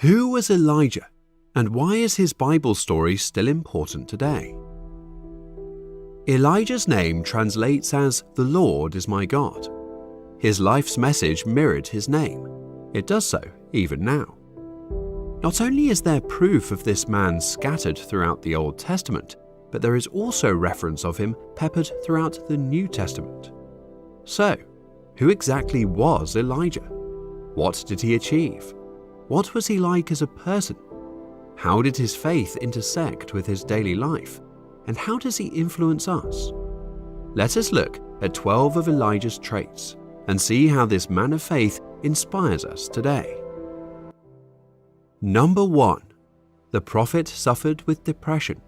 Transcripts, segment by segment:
Who was Elijah, and why is his Bible story still important today? Elijah's name translates as "The Lord is my God." His life's message mirrored his name. It does so even now. Not only is there proof of this man scattered throughout the Old Testament, but there is also reference of him peppered throughout the New Testament. So, who exactly was Elijah? What did he achieve? What was he like as a person? How did his faith intersect with his daily life? And how does he influence us? Let us look at 12 of Elijah's traits and see how this man of faith inspires us today. Number 1. The prophet suffered with depression.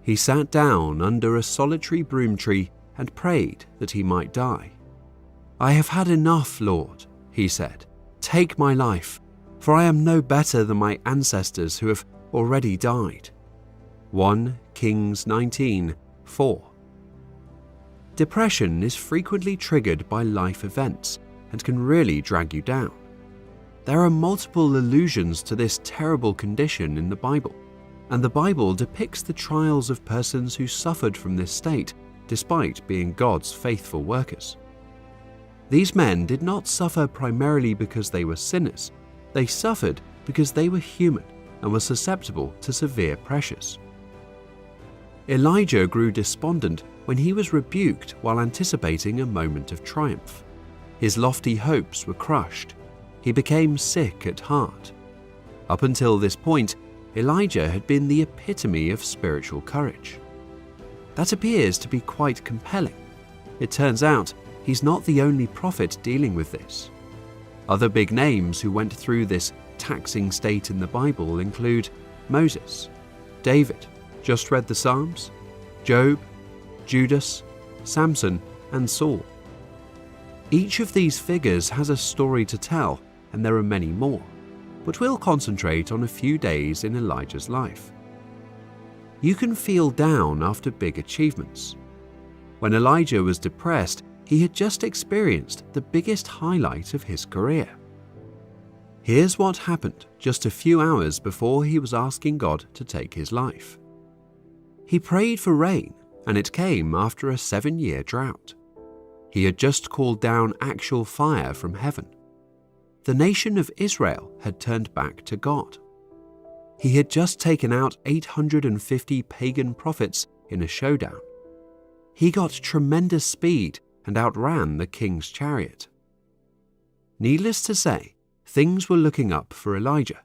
He sat down under a solitary broom tree and prayed that he might die. "I have had enough, Lord," he said. "Take my life, for I am no better than my ancestors who have already died." 1 Kings 19:4. Depression is frequently triggered by life events and can really drag you down. There are multiple allusions to this terrible condition in the Bible, and the Bible depicts the trials of persons who suffered from this state despite being God's faithful workers. These men did not suffer primarily because they were sinners. They suffered because they were human and were susceptible to severe pressures. Elijah grew despondent when he was rebuked while anticipating a moment of triumph. His lofty hopes were crushed. He became sick at heart. Up until this point, Elijah had been the epitome of spiritual courage. That appears to be quite compelling. It turns out he's not the only prophet dealing with this. Other big names who went through this taxing state in the Bible include Moses, David, just read the Psalms, Job, Judas, Samson, and Saul. Each of these figures has a story to tell, and there are many more, but we'll concentrate on a few days in Elijah's life. You can feel down after big achievements. When Elijah was depressed, he had just experienced the biggest highlight of his career. Here's what happened just a few hours before he was asking God to take his life. He prayed for rain, and it came after a 7-year drought. He had just called down actual fire from heaven. The nation of Israel had turned back to God. He had just taken out 850 pagan prophets in a showdown. He got tremendous speed and outran the king's chariot. Needless to say, things were looking up for Elijah,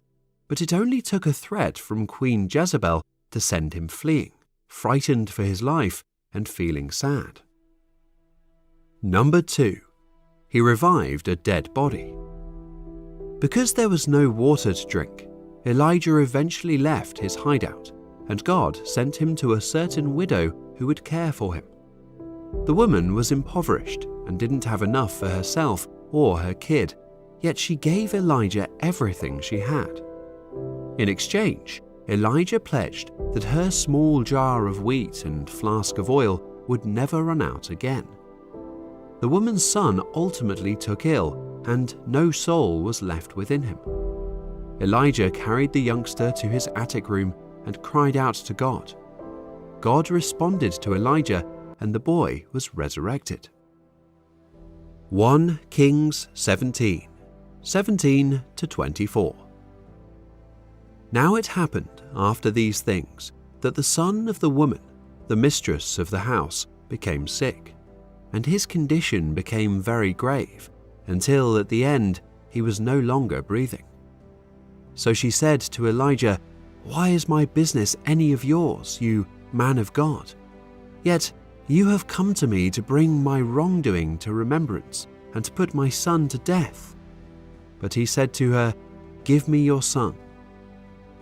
but it only took a threat from Queen Jezebel to send him fleeing, frightened for his life and feeling sad. Number 2. He revived a dead body. Because there was no water to drink, Elijah eventually left his hideout, and God sent him to a certain widow who would care for him. The woman was impoverished and didn't have enough for herself or her kid, yet she gave Elijah everything she had. In exchange, Elijah pledged that her small jar of wheat and flask of oil would never run out again. The woman's son ultimately took ill, and no soul was left within him. Elijah carried the youngster to his attic room and cried out to God. God responded to Elijah, and the boy was resurrected. 1 Kings 17:17-24. Now it happened after these things that the son of the woman, the mistress of the house, became sick, and his condition became very grave, until at the end he was no longer breathing. So she said to Elijah, "Why is my business any of yours, you man of God? Yet you have come to me to bring my wrongdoing to remembrance and to put my son to death." But he said to her, "Give me your son."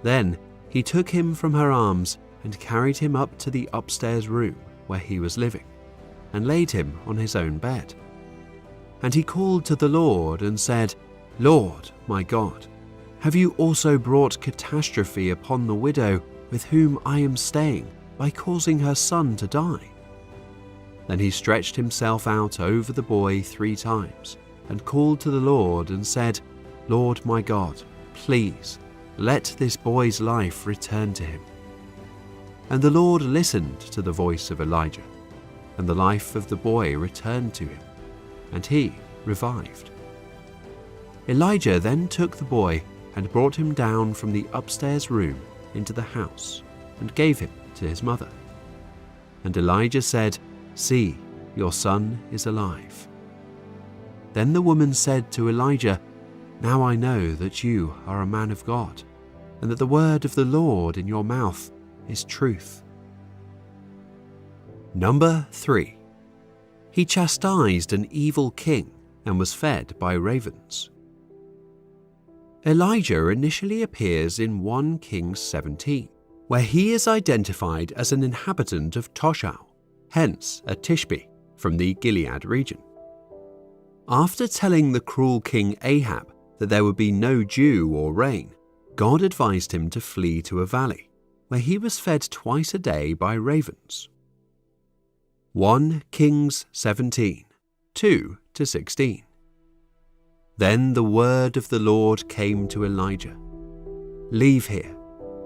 Then he took him from her arms and carried him up to the upstairs room where he was living, and laid him on his own bed. And he called to the Lord and said, "Lord, my God, have you also brought catastrophe upon the widow with whom I am staying by causing her son to die?" Then he stretched himself out over the boy 3 times and called to the Lord and said, "Lord my God, please, let this boy's life return to him." And the Lord listened to the voice of Elijah, and the life of the boy returned to him, and he revived. Elijah then took the boy and brought him down from the upstairs room into the house, and gave him to his mother. And Elijah said, "See, your son is alive." Then the woman said to Elijah, "Now I know that you are a man of God, and that the word of the Lord in your mouth is truth." Number 3. He chastised an evil king and was fed by ravens. Elijah initially appears in 1 Kings 17, where he is identified as an inhabitant of Toshal, hence a Tishbe, from the Gilead region. After telling the cruel king Ahab that there would be no dew or rain, God advised him to flee to a valley, where he was fed twice a day by ravens. 1 Kings 17, 2-16. Then the word of the Lord came to Elijah. "Leave here,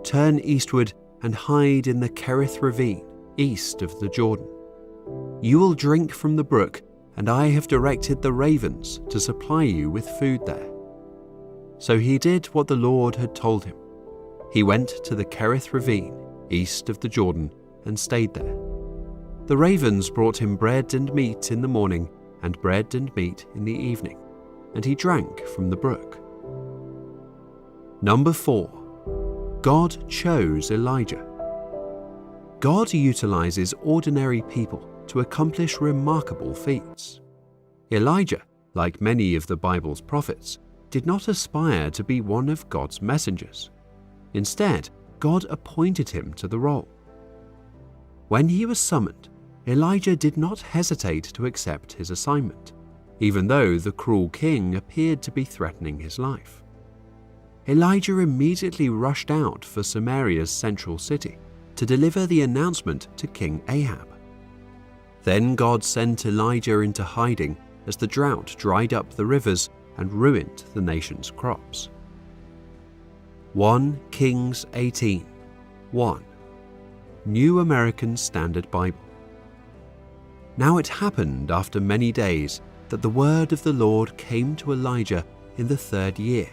turn eastward and hide in the Kerith ravine, east of the Jordan. You will drink from the brook, and I have directed the ravens to supply you with food there." So he did what the Lord had told him. He went to the Kerith ravine, east of the Jordan, and stayed there. The ravens brought him bread and meat in the morning, and bread and meat in the evening, and he drank from the brook. Number 4. God chose Elijah. God utilizes ordinary people to accomplish remarkable feats. Elijah, like many of the Bible's prophets, did not aspire to be one of God's messengers. Instead, God appointed him to the role. When he was summoned, Elijah did not hesitate to accept his assignment, even though the cruel king appeared to be threatening his life. Elijah immediately rushed out for Samaria's central city to deliver the announcement to King Ahab. Then God sent Elijah into hiding as the drought dried up the rivers and ruined the nation's crops. 1 Kings 18, 1. New American Standard Bible. Now it happened after many days that the word of the Lord came to Elijah in the 3rd year,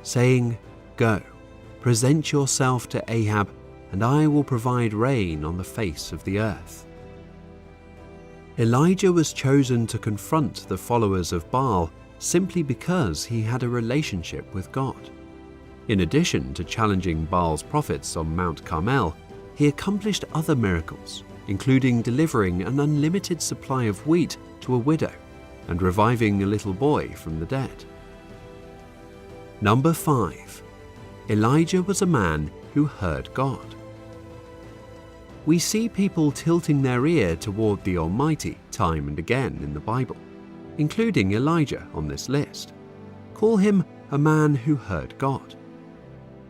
saying, "Go, present yourself to Ahab, and I will provide rain on the face of the earth." Elijah was chosen to confront the followers of Baal simply because he had a relationship with God. In addition to challenging Baal's prophets on Mount Carmel, he accomplished other miracles, including delivering an unlimited supply of wheat to a widow and reviving a little boy from the dead. Number 5. Elijah was a man who heard God. We see people tilting their ear toward the Almighty time and again in the Bible, including Elijah on this list. Call him a man who heard God.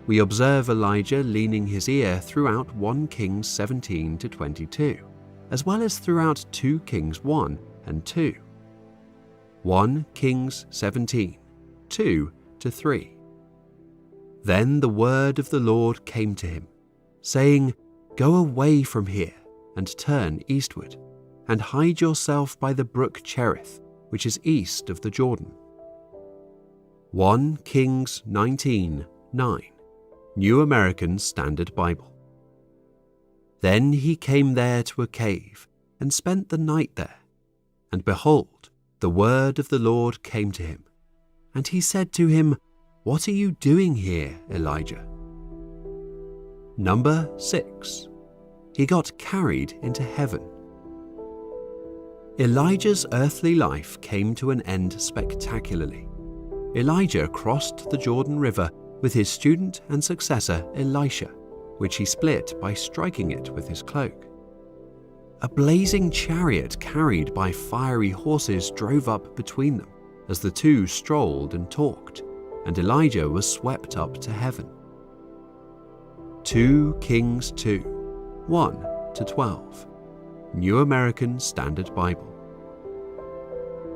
We observe Elijah leaning his ear throughout 1 Kings 17-22, as well as throughout 2 Kings 1 and 2. 1 Kings 17, 2-3. Then the word of the Lord came to him, saying, "Go away from here and turn eastward, and hide yourself by the brook Cherith, which is east of the Jordan." 1 Kings 19:9, New American Standard Bible. Then he came there to a cave and spent the night there. And behold, the word of the Lord came to him. And he said to him, "What are you doing here, Elijah?" Number 6. He got carried into heaven. Elijah's earthly life came to an end spectacularly. Elijah crossed the Jordan River with his student and successor Elisha, which he split by striking it with his cloak. A blazing chariot carried by fiery horses drove up between them as the two strolled and talked, and Elijah was swept up to heaven. 2 Kings 2, 1-12, New American Standard Bible.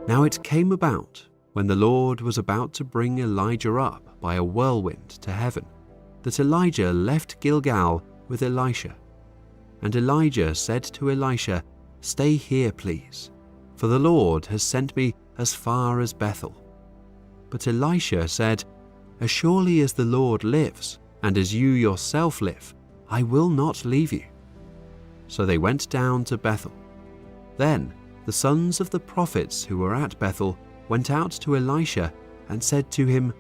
Now it came about, when the Lord was about to bring Elijah up by a whirlwind to heaven that Elijah left Gilgal with Elisha. And Elijah said to Elisha, "Stay here, please, for the Lord has sent me as far as Bethel." But Elisha said, "As surely as the Lord lives, and as you yourself live, I will not leave you." So they went down to Bethel. Then the sons of the prophets who were at Bethel went out to Elisha and said to him,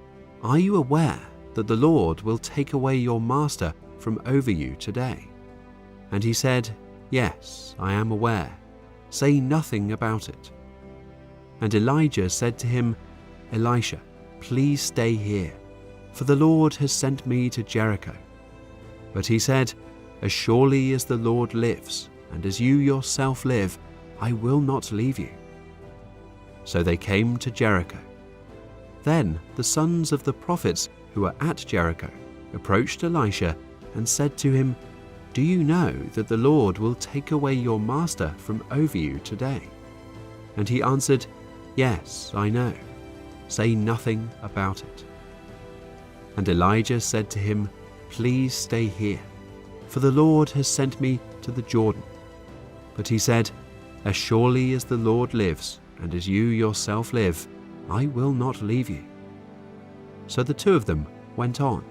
"Are you aware that the Lord will take away your master from over you today?" And he said, "Yes, I am aware. Say nothing about it." And Elijah said to him, "Elisha, please stay here, for the Lord has sent me to Jericho." But he said, "As surely as the Lord lives, and as you yourself live, I will not leave you." So they came to Jericho. Then the sons of the prophets who were at Jericho approached Elisha and said to him, "Do you know that the Lord will take away your master from over you today?" And he answered, "Yes, I know. Say nothing about it." And Elijah said to him, "Please stay here, for the Lord has sent me to the Jordan." But he said, "As surely as the Lord lives, and as you yourself live, I will not leave you." So the two of them went on.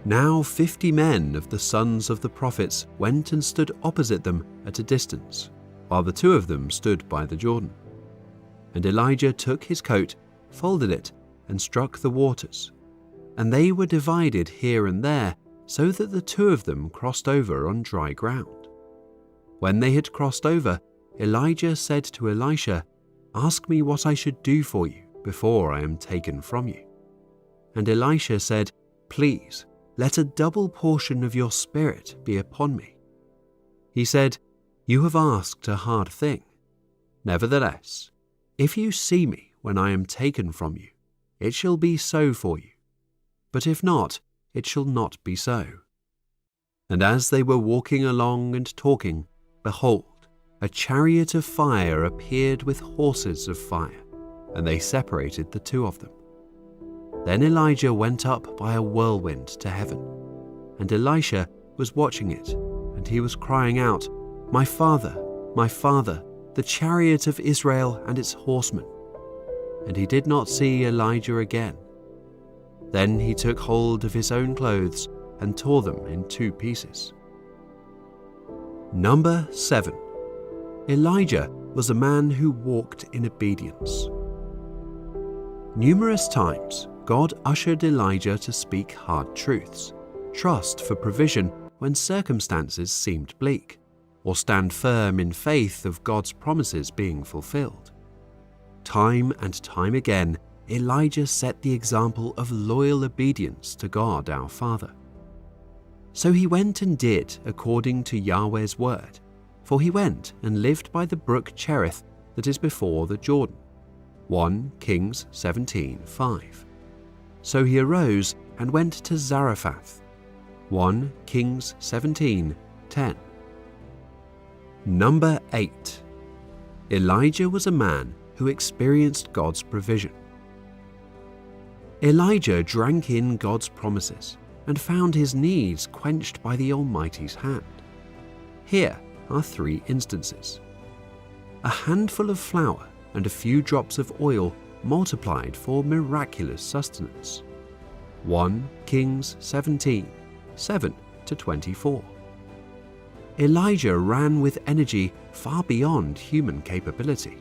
Now 50 men of the sons of the prophets went and stood opposite them at a distance, while the two of them stood by the Jordan. And Elijah took his coat, folded it, and struck the waters. And they were divided here and there, so that the two of them crossed over on dry ground. When they had crossed over, Elijah said to Elisha, "Ask me what I should do for you before I am taken from you." And Elisha said, "Please, let a double portion of your spirit be upon me." He said, "You have asked a hard thing. Nevertheless, if you see me when I am taken from you, it shall be so for you. But if not, it shall not be so." And as they were walking along and talking, behold, a chariot of fire appeared with horses of fire, and they separated the two of them. Then Elijah went up by a whirlwind to heaven, and Elisha was watching it, and he was crying out, my father, the chariot of Israel and its horsemen." And he did not see Elijah again. Then he took hold of his own clothes and tore them in 2 pieces. Number 7. Elijah was a man who walked in obedience. Numerous times, God ushered Elijah to speak hard truths, trust for provision when circumstances seemed bleak, or stand firm in faith of God's promises being fulfilled. Time and time again, Elijah set the example of loyal obedience to God our Father. So he went and did according to Yahweh's word, for he went and lived by the brook Cherith that is before the Jordan. 1 Kings 17:5. So he arose and went to Zarephath. 1 Kings 17:10. Number 8. Elijah was a man who experienced God's provision. Elijah drank in God's promises and found his needs quenched by the Almighty's hand. Here are 3 instances. A handful of flour and a few drops of oil multiplied for miraculous sustenance. 1 Kings 17:7-24. Elijah ran with energy far beyond human capability.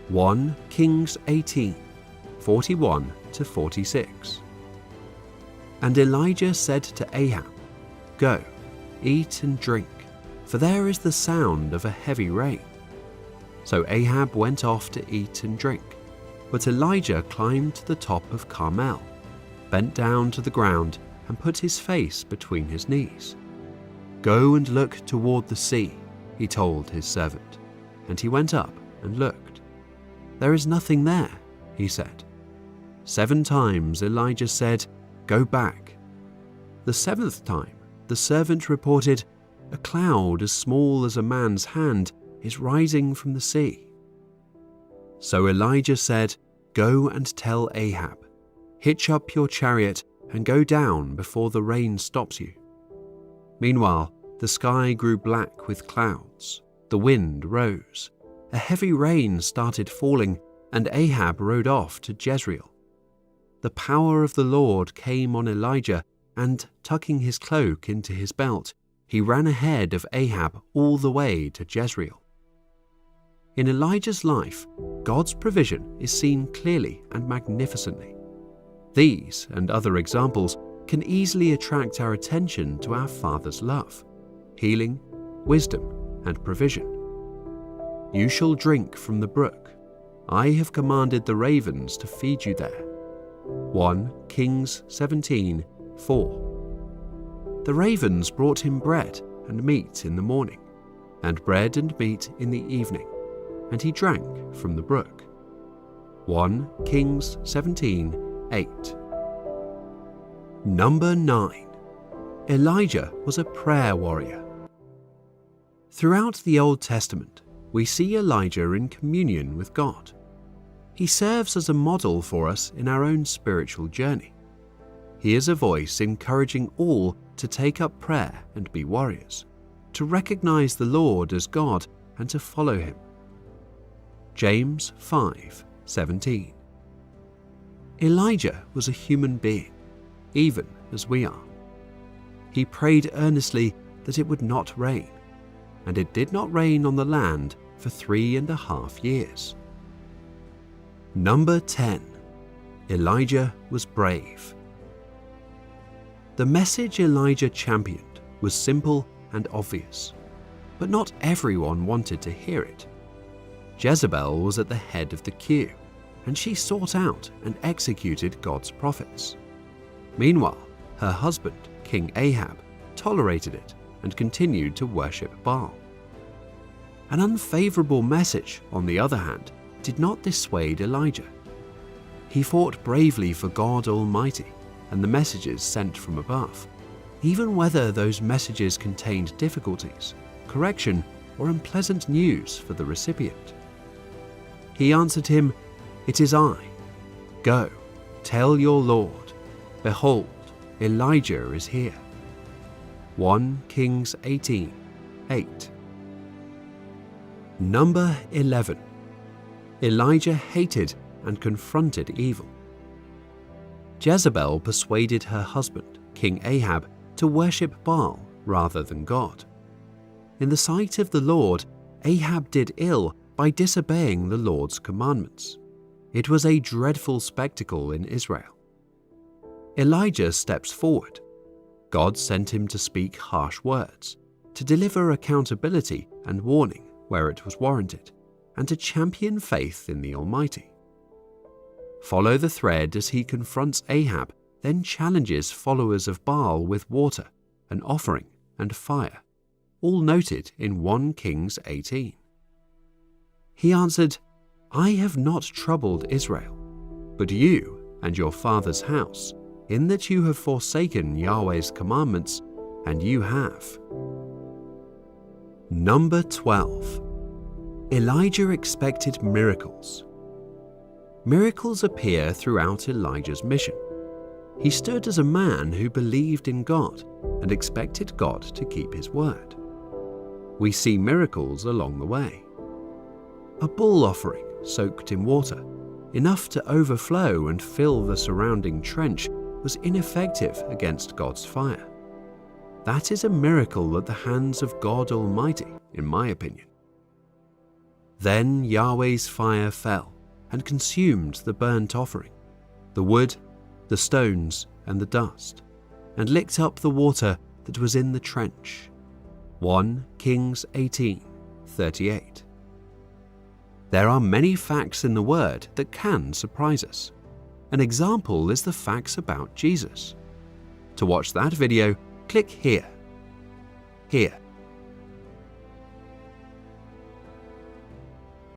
1 Kings 18:41-46. And Elijah said to Ahab, "Go, eat and drink, for there is the sound of a heavy rain." So Ahab went off to eat and drink, but Elijah climbed to the top of Carmel, bent down to the ground, and put his face between his knees. "Go and look toward the sea," he told his servant, and he went up and looked. "There is nothing there," he said. 7 times Elijah said, "Go back." The 7th time, the servant reported, "A cloud as small as a man's hand is rising from the sea." So Elijah said, "Go and tell Ahab, Hitch up your chariot and go down before the rain stops you." Meanwhile, the sky grew black with clouds, the wind rose, a heavy rain started falling, and Ahab rode off to Jezreel. The power of the Lord came on Elijah, and tucking his cloak into his belt, he ran ahead of Ahab all the way to Jezreel. In Elijah's life, God's provision is seen clearly and magnificently. These and other examples can easily attract our attention to our Father's love, healing, wisdom, and provision. "You shall drink from the brook. I have commanded the ravens to feed you there." 1 Kings 17:4. The ravens brought him bread and meat in the morning, and bread and meat in the evening, and he drank from the brook. 1 Kings 17:8. Number 9. Elijah was a prayer warrior. Throughout the Old Testament, we see Elijah in communion with God. He serves as a model for us in our own spiritual journey. He is a voice encouraging all to take up prayer and be warriors, to recognize the Lord as God and to follow him. James 5:17. Elijah was a human being, even as we are. He prayed earnestly that it would not rain, and it did not rain on the land for 3.5 years. Number 10. Elijah was brave. The message Elijah championed was simple and obvious, but not everyone wanted to hear it. Jezebel was at the head of the queue, and she sought out and executed God's prophets. Meanwhile, her husband, King Ahab, tolerated it and continued to worship Baal. An unfavorable message, on the other hand, did not dissuade Elijah. He fought bravely for God Almighty and the messages sent from above, even whether those messages contained difficulties, correction, or unpleasant news for the recipient. He answered him, "It is I. Go, tell your Lord, behold, Elijah is here." 1 Kings 18:8. Number 11. Elijah hated and confronted evil. Jezebel persuaded her husband, King Ahab, to worship Baal rather than God. In the sight of the Lord, Ahab did ill by disobeying the Lord's commandments. It was a dreadful spectacle in Israel. Elijah steps forward. God sent him to speak harsh words, to deliver accountability and warning where it was warranted, and to champion faith in the Almighty. Follow the thread as he confronts Ahab, then challenges followers of Baal with water, an offering, and fire, all noted in 1 Kings 18. He answered, "I have not troubled Israel, but you and your father's house, in that you have forsaken Yahweh's commandments, and you have." Number 12. Elijah expected miracles. Miracles appear throughout Elijah's mission. He stood as a man who believed in God and expected God to keep his word. We see miracles along the way. A bull offering soaked in water, enough to overflow and fill the surrounding trench, was ineffective against God's fire. That is a miracle at the hands of God Almighty, in my opinion. Then Yahweh's fire fell and consumed the burnt offering, the wood, the stones, and the dust, and licked up the water that was in the trench. 1 Kings 18:38. There are many facts in the Word that can surprise us. An example is the facts about Jesus. To watch that video, click here. Here.